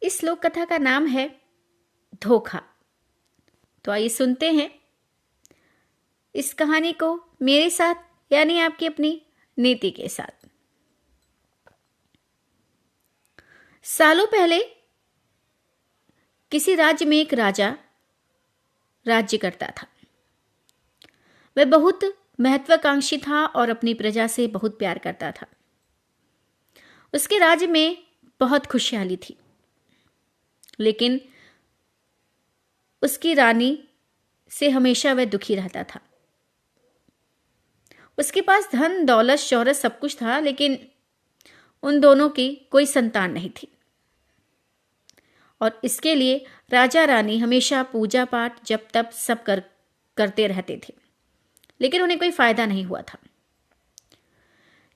इस लोक कथा का नाम है धोखा। तो आइए सुनते हैं इस कहानी को मेरे साथ, यानी आपकी अपनी नीति के साथ। सालों पहले किसी राज्य में एक राजा राज्य करता था। वह बहुत महत्वाकांक्षी था और अपनी प्रजा से बहुत प्यार करता था। उसके राज्य में बहुत खुशहाली थी, लेकिन उसकी रानी से हमेशा वह दुखी रहता था। उसके पास धन, दौलत, शोहरत सब कुछ था, लेकिन उन दोनों की कोई संतान नहीं थी। और इसके लिए राजा रानी हमेशा पूजा पाठ, जप तप सब करते रहते थे, लेकिन उन्हें कोई फायदा नहीं हुआ था।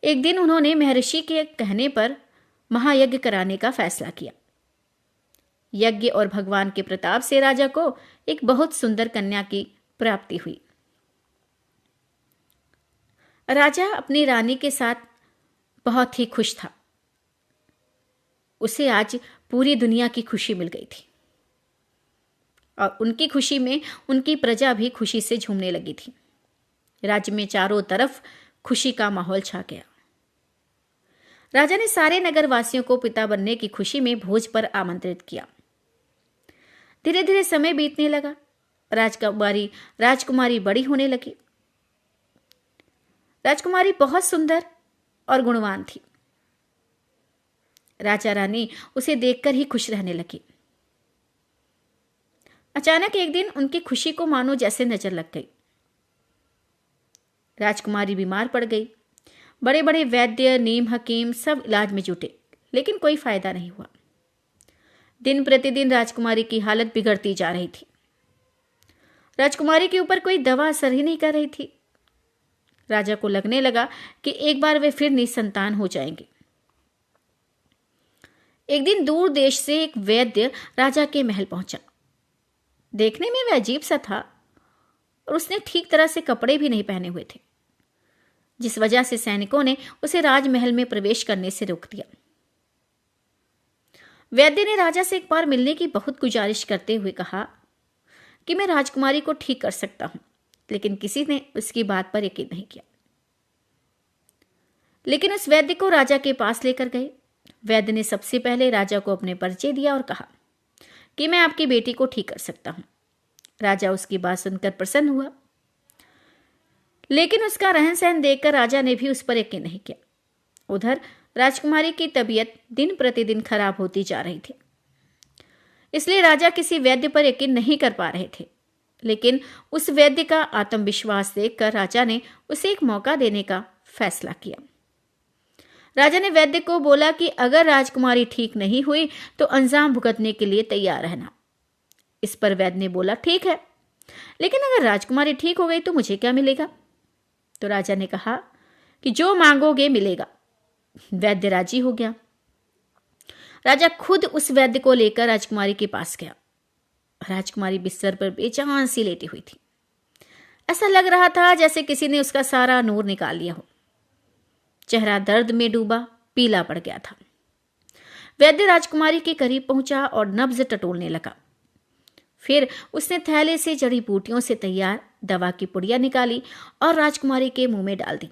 एक दिन उन्होंने महर्षि के कहने पर महायज्ञ कराने का फैसला किया। यज्ञ और भगवान के प्रताप से राजा को एक बहुत सुंदर कन्या की प्राप्ति हुई। राजा अपनी रानी के साथ बहुत ही खुश था। उसे आज पूरी दुनिया की खुशी मिल गई थी और उनकी खुशी में उनकी प्रजा भी खुशी से झूमने लगी थी। राज्य में चारों तरफ खुशी का माहौल छा गया। राजा ने सारे नगरवासियों को पिता बनने की खुशी में भोज पर आमंत्रित किया। धीरे धीरे समय बीतने लगा। राजकुमारी बड़ी होने लगी। राजकुमारी बहुत सुंदर और गुणवान थी। राजा रानी उसे देखकर ही खुश रहने लगी। अचानक एक दिन उनकी खुशी को मानो जैसे नजर लग गई। राजकुमारी बीमार पड़ गई। बड़े बड़े वैद्य, नीम हकीम सब इलाज में जुटे, लेकिन कोई फायदा नहीं हुआ। दिन प्रतिदिन राजकुमारी की हालत बिगड़ती जा रही थी। राजकुमारी के ऊपर कोई दवा असर ही नहीं कर रही थी। राजा को लगने लगा कि एक बार वे फिर निसंतान हो जाएंगे। एक दिन दूर देश से एक वैद्य राजा के महल पहुंचा। देखने में वह अजीब सा था और उसने ठीक तरह से कपड़े भी नहीं पहने हुए थे, जिस वजह से सैनिकों ने उसे राजमहल में प्रवेश करने से रोक दिया। वैद्य ने राजा से एक बार मिलने की बहुत गुजारिश करते हुए कहा कि मैं राजकुमारी को ठीक कर सकता हूं, लेकिन किसी ने उसकी बात पर यकीन नहीं किया। लेकिन उस वैद्य को राजा के पास लेकर गए। वैद्य ने सबसे पहले राजा को अपने परिचय दिया और कहा कि मैं आपकी बेटी को ठीक कर सकता हूं। राजा उसकी बात सुनकर प्रसन्न हुआ, लेकिन उसका रहन सहन देखकर राजा ने भी उस पर यकीन नहीं किया। उधर राजकुमारी की तबीयत दिन प्रतिदिन खराब होती जा रही थी, इसलिए राजा किसी वैद्य पर यकीन नहीं कर पा रहे थे। लेकिन उस वैद्य का आत्मविश्वास देखकर राजा ने उसे एक मौका देने का फैसला किया। राजा ने वैद्य को बोला कि अगर राजकुमारी ठीक नहीं हुई तो अंजाम भुगतने के लिए तैयार रहना। इस पर वैद्य ने बोला, ठीक है, लेकिन अगर राजकुमारी ठीक हो गई तो मुझे क्या मिलेगा? तो राजा ने कहा कि जो मांगोगे मिलेगा। वैद्य राजी हो गया। राजा खुद उस वैद्य को लेकर राजकुमारी के पास गया। राजकुमारी बिस्तर पर बेजान सी लेटी हुई थी। ऐसा लग रहा था जैसे किसी ने उसका सारा नूर निकाल लिया हो। चेहरा दर्द में डूबा पीला पड़ गया था। वैद्य राजकुमारी के करीब पहुंचा और नब्ज टटोलने लगा। फिर उसने थैले से जड़ी बूटियों से तैयार दवा की पुड़िया निकाली और राजकुमारी के मुंह में डाल दी।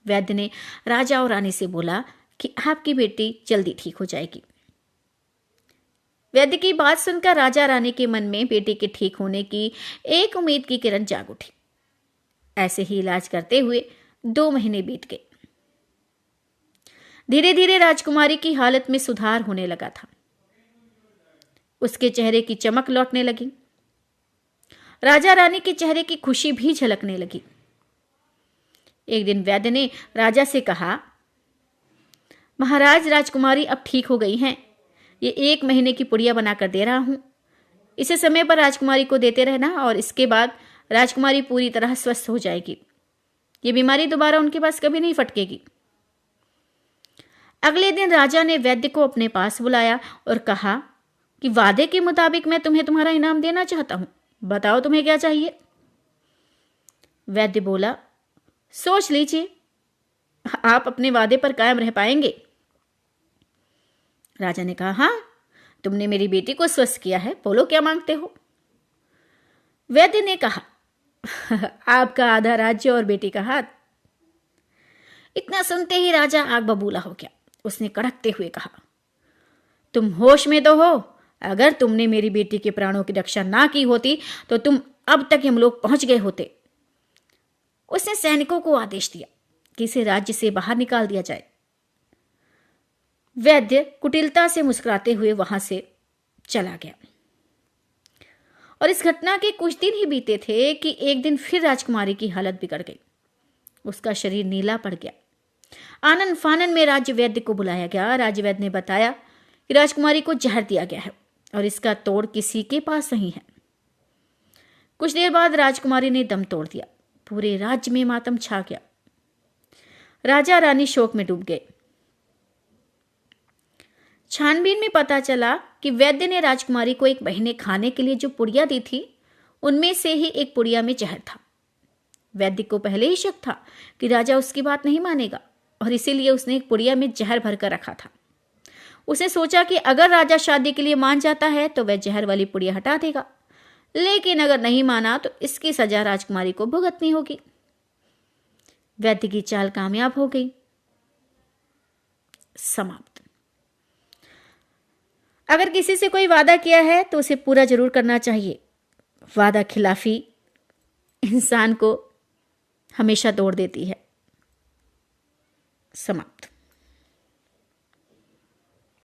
वैद्य ने राजा और रानी से बोला कि आपकी बेटी जल्दी ठीक हो जाएगी। वैद्य की बात सुनकर राजा रानी के मन में बेटी के ठीक होने की एक उम्मीद की किरण जाग उठी। ऐसे ही इलाज करते हुए 2 महीने बीत गए। धीरे धीरे राजकुमारी की हालत में सुधार होने लगा था। उसके चेहरे की चमक लौटने लगी। राजा रानी के चेहरे की खुशी भी झलकने लगी। एक दिन वैद्य ने राजा से कहा, महाराज, राजकुमारी अब ठीक हो गई हैं। ये 1 महीने की पुड़िया बनाकर दे रहा हूं। इसे समय पर राजकुमारी को देते रहना और इसके बाद राजकुमारी पूरी तरह स्वस्थ हो जाएगी। ये बीमारी दोबारा उनके पास कभी नहीं फटकेगी। अगले दिन राजा ने वैद्य को अपने पास बुलाया और कहा कि वादे के मुताबिक मैं तुम्हें तुम्हारा इनाम देना चाहता हूं। बताओ तुम्हें क्या चाहिए? वैद्य बोला, सोच लीजिए, आप अपने वादे पर कायम रह पाएंगे? राजा ने कहा, हाँ, तुमने मेरी बेटी को स्वस्थ किया है, बोलो क्या मांगते हो? वैद्य ने कहा, आपका आधा राज्य और बेटी का हाथ। इतना सुनते ही राजा आग बबूला हो गया। उसने कड़कते हुए कहा, तुम होश में तो हो? अगर तुमने मेरी बेटी के प्राणों की रक्षा ना की होती तो तुम अब तक हम लोग पहुंच गए होते। उसने सैनिकों को आदेश दिया कि इसे राज्य से बाहर निकाल दिया जाए। वैद्य कुटिलता से मुस्कुराते हुए वहां से चला गया। और इस घटना के कुछ दिन ही बीते थे कि एक दिन फिर राजकुमारी की हालत बिगड़ गई। उसका शरीर नीला पड़ गया। आनन फानन में राज्य वैद्य को बुलाया गया। राज्य वैद्य ने बताया कि राजकुमारी को जहर दिया गया है और इसका तोड़ किसी के पास नहीं है। कुछ देर बाद राजकुमारी ने दम तोड़ दिया। पूरे राज्य में मातम छा गया। राजा रानी शोक में डूब गए। छानबीन में पता चला कि वैद्य ने राजकुमारी को एक महीने खाने के लिए जो पुड़िया दी थी, उनमें से ही एक पुड़िया में जहर था। वैद्य को पहले ही शक था कि राजा उसकी बात नहीं मानेगा और इसीलिए उसने एक पुड़िया में जहर भरकर रखा था। उसने सोचा कि अगर राजा शादी के लिए मान जाता है तो वह जहर वाली पुड़िया हटा देगा, लेकिन अगर नहीं माना तो इसकी सजा राजकुमारी को भुगतनी होगी। वैद्य की चाल कामयाब हो गई। समाप्त। अगर किसी से कोई वादा किया है तो उसे पूरा जरूर करना चाहिए। वादा खिलाफी इंसान को हमेशा तोड़ देती है। समाप्त।